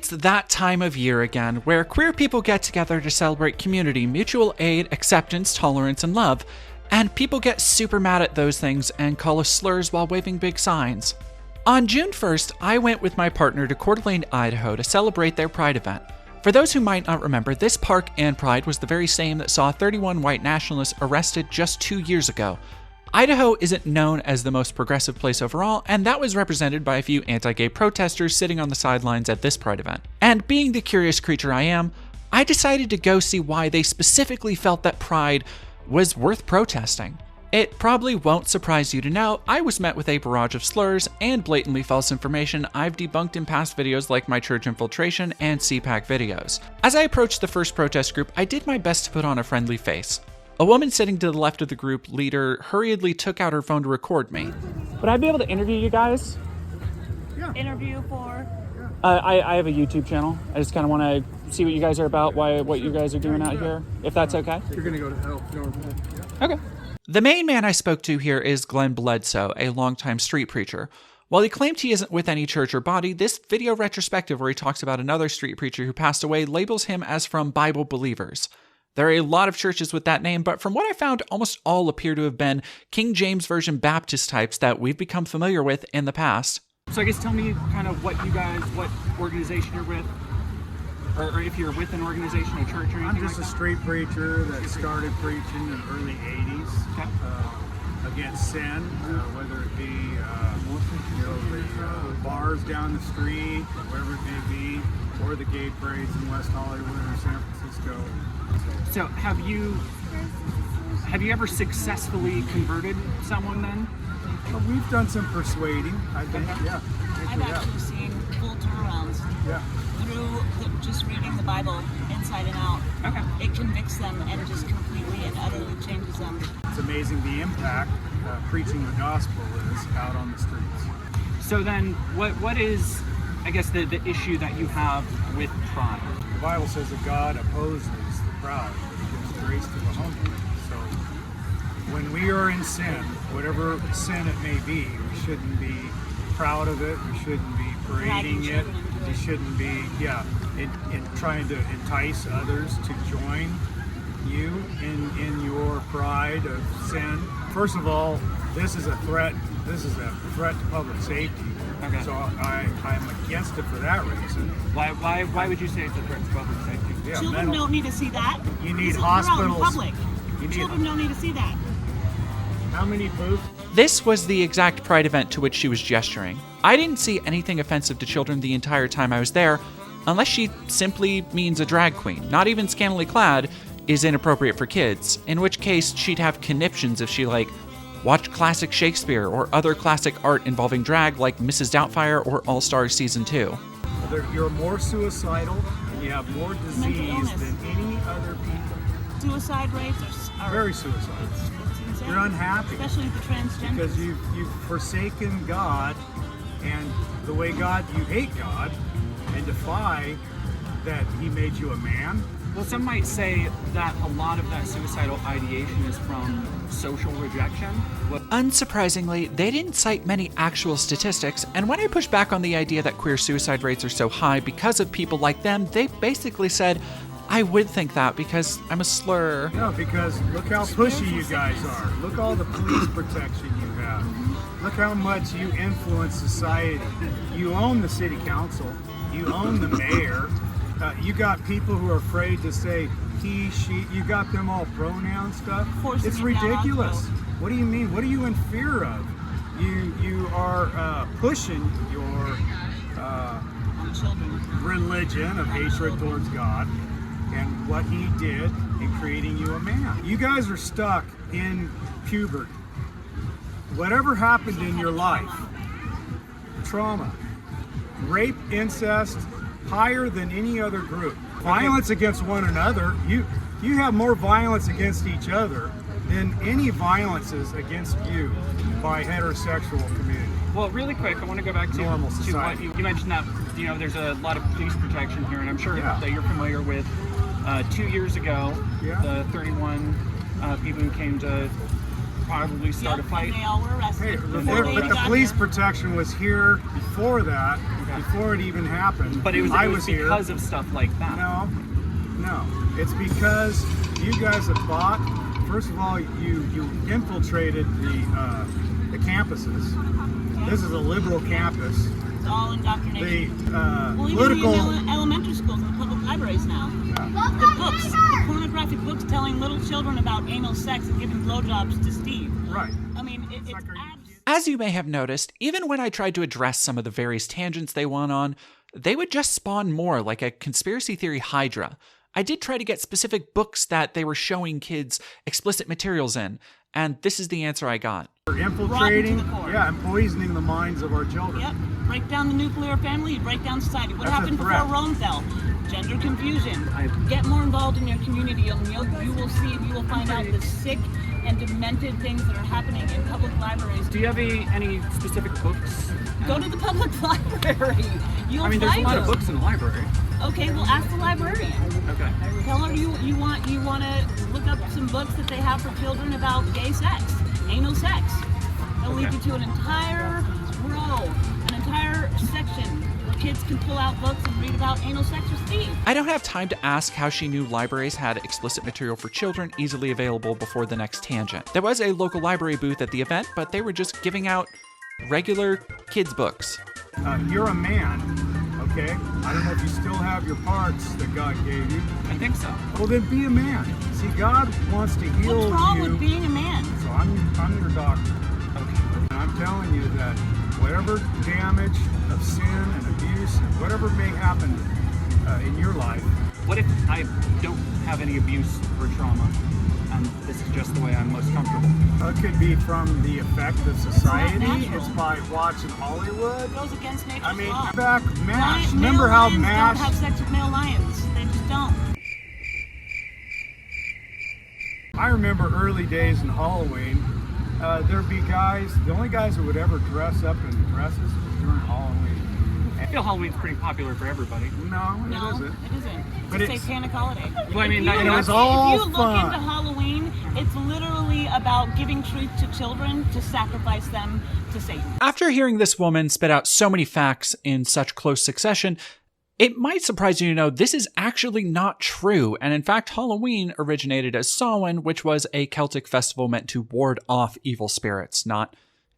It's that time of year again, where queer people get together to celebrate community, mutual aid, acceptance, tolerance, and love, and people get super mad at those things and call us slurs while waving big signs. On June 1st, I went with my partner to Coeur d'Alene, Idaho to celebrate their Pride event. For those who might not remember, this park and Pride was the very same that saw 31 white nationalists arrested just 2 years ago. Idaho isn't known as the most progressive place overall, and that was represented by a few anti-gay protesters sitting on the sidelines at this Pride event. And being the curious creature I am, I decided to go see why they specifically felt that Pride was worth protesting. It probably won't surprise you to know I was met with a barrage of slurs and blatantly false information I've debunked in past videos like my church infiltration and CPAC videos. As I approached the first protest group, I did my best to put on a friendly face. A woman sitting to the left of the group leader hurriedly took out her phone to record me. Would I be able to interview you guys? Yeah. Interview for? I have a YouTube channel. I just kind of want to see what you guys are about, what you guys are doing out here, if that's okay. You're going to go to hell. Yeah. Okay. The main man I spoke to here is Glenn Bledsoe, a longtime street preacher. While he claimed he isn't with any church or body, this video retrospective where he talks about another street preacher who passed away labels him as from Bible believers. There are a lot of churches with that name, but from what I found, almost all appear to have been King James Version Baptist types that we've become familiar with in the past. So I guess tell me kind of what organization you're with, or if you're with an organization, a church or anything. I'm just a street preacher that started preaching in the early 80s against sin, whether it be the bars down the street, whatever it may be, or the gay parades in West Hollywood or San Francisco. So have you ever successfully converted someone then? Well, we've done some persuading. I've actually seen full turnarounds through just reading the Bible inside and out. Okay. It convicts them and just completely and utterly changes them. It's amazing the impact preaching the gospel is out on the streets. So then what is, I guess, the issue that you have with Pride? The Bible says that God opposes the proud, gives grace to the humble. So when we are in sin, whatever sin it may be, we shouldn't be proud of it. We shouldn't be parading it. We shouldn't be, in trying to entice others to join you in your pride of sin. First of all, this is a threat. This is a threat to public safety. Okay. So I'm against it for that reason. Why would you say it's a threat to public safety? Yeah, Children don't need to see that. You need This is hospitals. out in public. You need, Children don't need to see that. how many booths? This was the exact Pride event to which she was gesturing. I didn't see anything offensive to children the entire time I was there, unless she simply means a drag queen. Not even scantily clad is inappropriate for kids, in which case she'd have conniptions if she, watched classic Shakespeare or other classic art involving drag like Mrs. Doubtfire or All Stars Season 2. You're more suicidal and you have more disease than any other people. Suicide rates are Very suicidal. It's insane. You're unhappy. Especially the transgenders. Because you've forsaken God and the way you hate God and defy that He made you a man. Well, some might say that a lot of that suicidal ideation is from social rejection. Unsurprisingly, they didn't cite many actual statistics, and when I pushed back on the idea that queer suicide rates are so high because of people like them, they basically said, I would think that because I'm a slur. No, because look how pushy you guys are. Look all the police protection you have. Look how much you influence society. You own the city council. You own the mayor. You got people who are afraid to say he, she. You got them all pronoun stuff. It's ridiculous. What do you mean? What are you in fear of? You are pushing your religion of hatred towards God and what He did in creating you a man. You guys are stuck in puberty. Whatever happened in your life, trauma, rape, incest, higher than any other group. Violence against one another. You have more violence against each other than any violences against you by heterosexual community. Well, really quick, I want to go back to Normal what society. you mentioned that there's a lot of police protection here, and I'm sure that you're familiar with 2 years ago, the 31 people who came to probably start a fight. And they all were arrested. Hey, before they but even the got police here. protection was here before that, before it even happened. But it was here. because of stuff like that. No. It's because you guys have bought. First of all, you infiltrated the campuses. This is a liberal campus. It's all indoctrination. The Well, even political. in elementary schools and public libraries now. The books, the pornographic books telling little children about anal sex and giving blowjobs to Steve. Right. I mean, it's As you may have noticed, even when I tried to address some of the various tangents they went on, they would just spawn more like a conspiracy theory hydra. I did try to get specific books that they were showing kids explicit materials in, and this is the answer I got. We're infiltrating, Rotten to the core. and poisoning the minds of our children. Yep. Break down the nuclear family, you break down society. What That's a happened before threat. Rome fell? Gender confusion. Get more involved in your community and you will find out the sick and demented things that are happening in public libraries. Do you have any specific books? Go to the public library. You'll I mean, there's a find lot of them. books in the library. Okay, well ask the librarian. Okay. Tell her you want to look up some books that they have for children about gay sex, anal sex. They'll lead you to an entire row, an entire section where kids can pull out books and read about anal sex with Steve. I don't have time to ask how she knew libraries had explicit material for children easily available before the next tangent. There was a local library booth at the event, but they were just giving out regular kids' books. You're a man, okay? I don't know if you still have your parts that God gave you. I think so. Well, then be a man. See, God wants to heal What's wrong you. with being a man? So I'm your doctor. And I'm telling you that whatever damage of sin and abuse and whatever may happen in your life. What if I don't have any abuse or trauma, and this is just the way I'm most comfortable? It could be from the effect of society. natural. It's by watching Hollywood. It goes against nature's I mean, law. back MASH. Male Remember how lions MASH? don't have sex with male lions. They just don't. I remember early days in Halloween. There'd be guys. The only guys that would ever dress up in dresses was during Halloween. I feel Halloween's pretty popular for everybody. No, No, it isn't. it isn't. But It's a it's- satanic holiday. Well, I mean, If you and it was look- all if you look fun. into Halloween, it's literally about giving truth to children to sacrifice them to Satan. After hearing this woman spit out so many facts in such close succession, it might surprise you to know this is actually not true, and in fact Halloween originated as Samhain, which was a Celtic festival meant to ward off evil spirits, not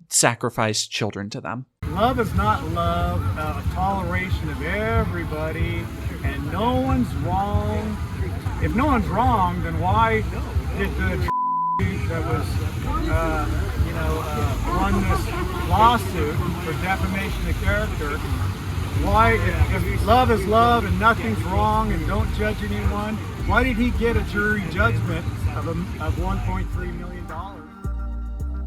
sacrifice children to them. Love is not love, a toleration of everybody, and no one's wrong. If no one's wrong, then why did the that was, won this lawsuit for defamation of character? Why, if love is love and nothing's wrong and don't judge anyone, why did he get a jury judgment of $1.3 million?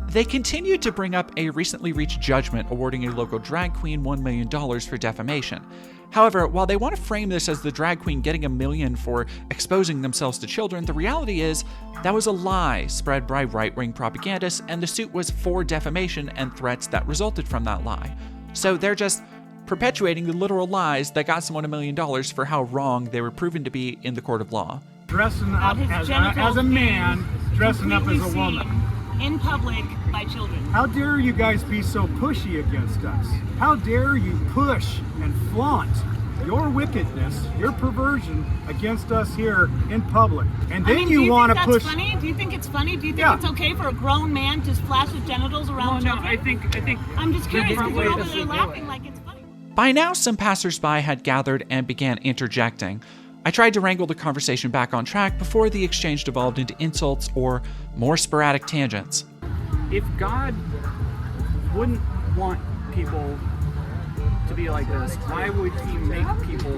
They continued to bring up a recently reached judgment awarding a local drag queen $1 million for defamation. However, while they want to frame this as the drag queen getting $1 million for exposing themselves to children, the reality is that was a lie spread by right-wing propagandists, and the suit was for defamation and threats that resulted from that lie. So they're just perpetuating the literal lies that got someone $1 million for how wrong they were proven to be in the court of law. Dressing up His as genitals a man, dressing up as a completely woman. seen in public by children. How dare you guys be so pushy against us? How dare you push and flaunt your wickedness, your perversion against us here in public? And then do you want think to that's push. funny? Do you think it's funny? Do you think Yeah. it's okay for a grown man to splash his genitals around Well, no, children? I think. I'm just curious because different you're over ways there to do laughing it. like it's funny. By now, some passersby had gathered and began interjecting. I tried to wrangle the conversation back on track before the exchange devolved into insults or more sporadic tangents. If God wouldn't want people to be like this, why would he make people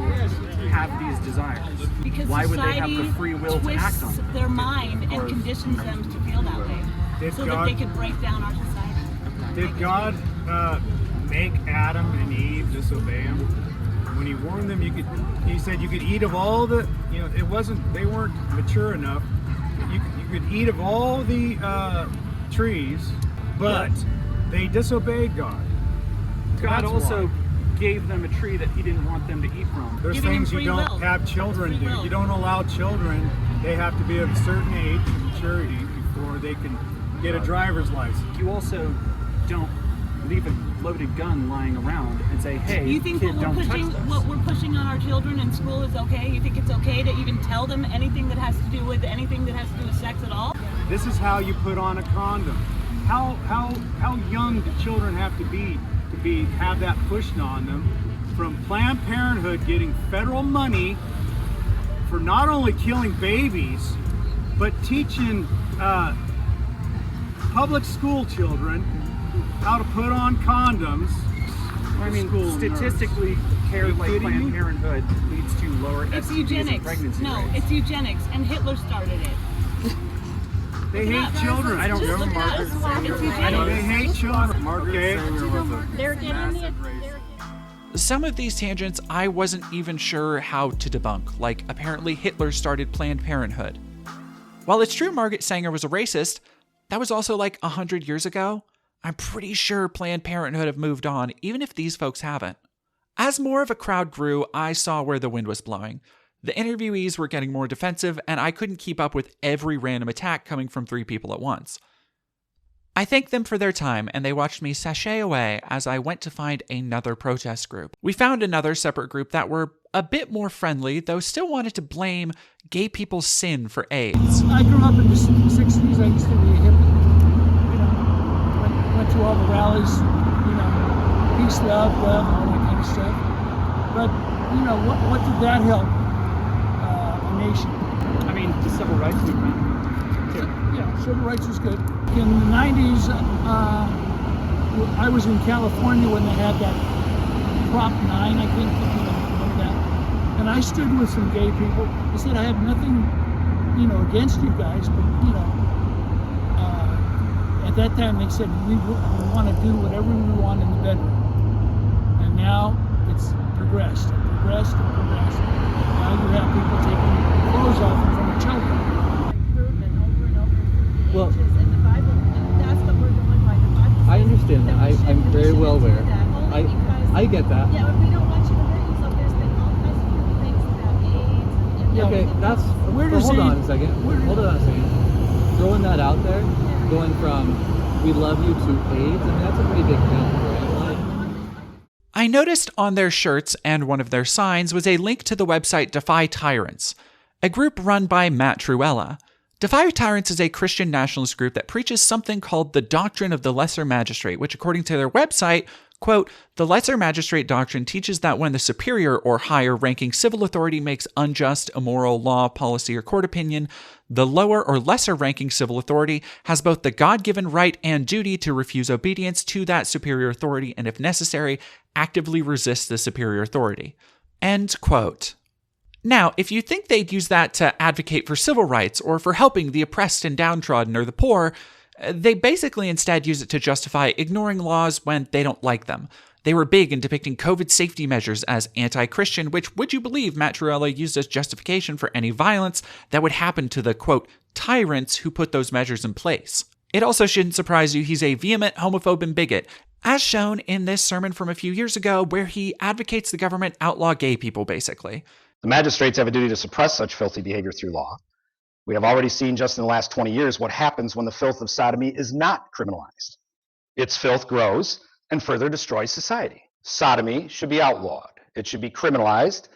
have these desires? Because Why would they have society the free will to act twists on them? their mind and conditions them to feel that way, Did so God- that they could break down our society. Did God make Adam and Eve disobey him? When he warned them, he said you could eat of all the, they weren't mature enough. You could eat of all the trees, but they disobeyed God. God That's also why. gave them a tree that he didn't want them to eat from. There's Giving things them you free don't will. have children Free do. will. You don't allow children, they have to be of a certain age and maturity before they can get a driver's license. You also don't leave a loaded gun lying around and say, hey, You think kid, don't touch this. what we're pushing on our children in school is okay? You think it's okay to even tell them anything that has to do with sex at all? This is how you put on a condom. How young do children have to have that pushed on them? From Planned Parenthood getting federal money for not only killing babies, but teaching public school children how to put on condoms. I mean, School statistically, care You like kidding Planned me? Parenthood leads to lower It's STDs and eugenics. pregnancy No, rates. it's eugenics, and Hitler started it. They Look it hate up. children. I don't Just know look it up. Margaret It's Sanger. eugenics. They hate children. Okay. They're getting Some of these tangents I wasn't even sure how to debunk, like apparently Hitler started Planned Parenthood. While it's true Margaret Sanger was a racist, that was also like 100 years ago. I'm pretty sure Planned Parenthood have moved on, even if these folks haven't. As more of a crowd grew, I saw where the wind was blowing. The interviewees were getting more defensive, and I couldn't keep up with every random attack coming from 3 people at once. I thanked them for their time, and they watched me sashay away as I went to find another protest group. We found another separate group that were a bit more friendly, though still wanted to blame gay people's sin for AIDS. I grew up in the 60s. I used to be a hippie. You know, went to all the rallies, you know, peace, love, all that kind of stuff. But, you know, what did that help a nation? I mean, the civil rights movement. Yeah, civil rights was good. In the 90s, I was in California when they had that Prop 9, I think, you know, remember that? And I stood with some gay people. I said, I have nothing, you know, against you guys, but, you know, at that time they said, we want to do whatever we want in the bedroom. And now it's progressed and progressed and progressed. Now you have people taking clothes off in front of children. Well, I understand that. I'm very well aware. I get that. Yeah, but we don't want you to hurt yourself. There's been all kinds of different things about AIDS. And, Yeah, Okay, that's. Where but does hold on AIDS- a second. where- Hold on a second. Throwing that out there, going from "we love you" to AIDS. I mean, that's a pretty big jump, right? I noticed on their shirts and one of their signs was a link to the website Defy Tyrants, a group run by Matt Truella. Defy Tyrants is a Christian nationalist group that preaches something called the doctrine of the lesser magistrate, which according to their website, quote, the lesser magistrate doctrine teaches that when the superior or higher ranking civil authority makes unjust, immoral law, policy, or court opinion, the lower or lesser ranking civil authority has both the God-given right and duty to refuse obedience to that superior authority and, if necessary, actively resist the superior authority. End quote. Now, if you think they'd use that to advocate for civil rights or for helping the oppressed and downtrodden or the poor, they basically instead use it to justify ignoring laws when they don't like them. They were big in depicting COVID safety measures as anti-Christian, which, would you believe, Matt Truella used as justification for any violence that would happen to the, quote, tyrants who put those measures in place. It also shouldn't surprise you he's a vehement homophobe and bigot, as shown in this sermon from a few years ago where he advocates the government outlaw gay people, basically. The magistrates have a duty to suppress such filthy behavior through law. We have already seen just in the last 20 years what happens when the filth of sodomy is not criminalized. Its filth grows and further destroys society. Sodomy should be outlawed. It should be criminalized.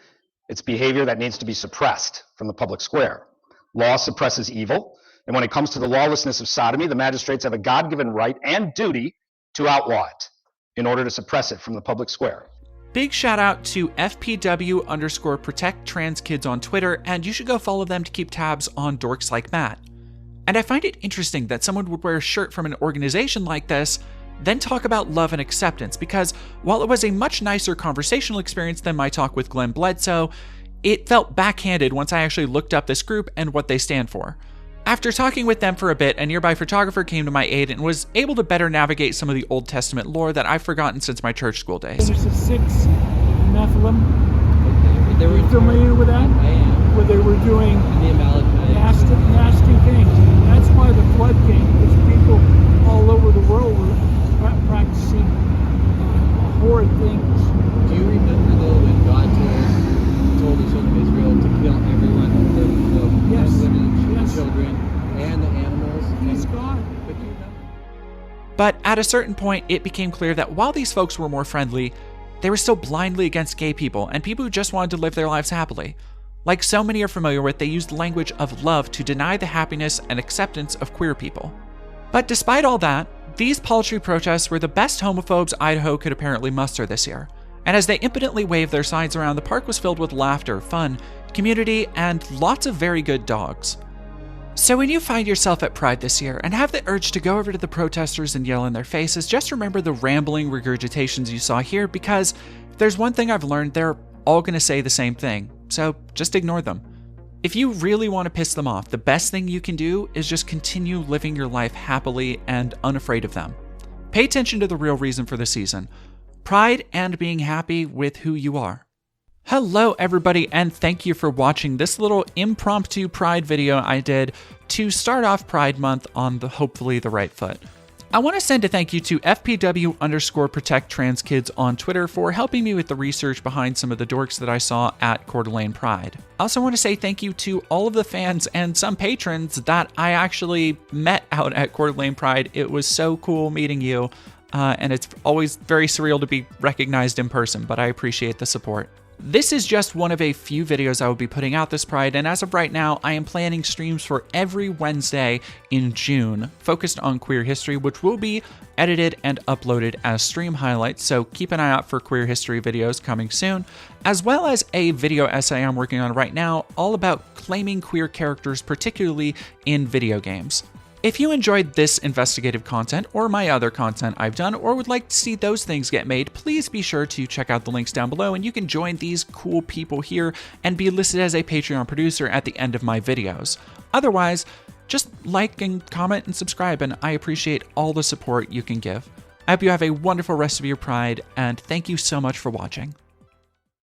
It's behavior that needs to be suppressed from the public square. Law suppresses evil, and when it comes to the lawlessness of sodomy, the magistrates have a God-given right and duty to outlaw it in order to suppress it from the public square. Big shout out to FPW_protect trans kids on Twitter, and you should go follow them to keep tabs on dorks like Matt. And I find it interesting that someone would wear a shirt from an organization like this, then talk about love and acceptance, because while it was a much nicer conversational experience than my talk with Glenn Bledsoe, it felt backhanded once I actually looked up this group and what they stand for. After talking with them for a bit, a nearby photographer came to my aid and was able to better navigate some of the Old Testament lore that I've forgotten since my church school days. There's the 6 Nephilim. Okay. They Are were you familiar with that? I am. Where they were doing And the Amalekites. nasty things. That's why the flood came, because people all over the world were practicing horrid things. Do you remember though when God told the children of Israel to kill everyone, the Yes. women, Yes. children, and the animals? He's car. But, you know. But at a certain point, it became clear that while these folks were more friendly, they were still blindly against gay people and people who just wanted to live their lives happily. Like so many are familiar with, they used the language of love to deny the happiness and acceptance of queer people. But despite all that, these paltry protests were the best homophobes Idaho could apparently muster this year. And as they impotently waved their signs around, the park was filled with laughter, fun, community, and lots of very good dogs. So when you find yourself at Pride this year and have the urge to go over to the protesters and yell in their faces, just remember the rambling regurgitations you saw here, because if there's one thing I've learned, they're all going to say the same thing, so just ignore them. If you really want to piss them off, the best thing you can do is just continue living your life happily and unafraid of them. Pay attention to the real reason for the season: pride and being happy with who you are. Hello everybody, and thank you for watching this little impromptu Pride video I did to start off Pride Month on hopefully the right foot. I want to send a thank you to FPW_ProtectTransKids on Twitter for helping me with the research behind some of the dorks that I saw at Coeur d'Alene Pride. I also want to say thank you to all of the fans and some patrons that I actually met out at Coeur d'Alene Pride. It was so cool meeting you, and it's always very surreal to be recognized in person, but I appreciate the support. This is just one of a few videos I will be putting out this Pride, and as of right now, I am planning streams for every Wednesday in June, focused on queer history, which will be edited and uploaded as stream highlights, so keep an eye out for queer history videos coming soon, as well as a video essay I'm working on right now all about claiming queer characters, particularly in video games. If you enjoyed this investigative content or my other content I've done, or would like to see those things get made, please be sure to check out the links down below, and you can join these cool people here and be listed as a Patreon producer at the end of my videos. Otherwise, just like and comment and subscribe, and I appreciate all the support you can give. I hope you have a wonderful rest of your Pride, and thank you so much for watching.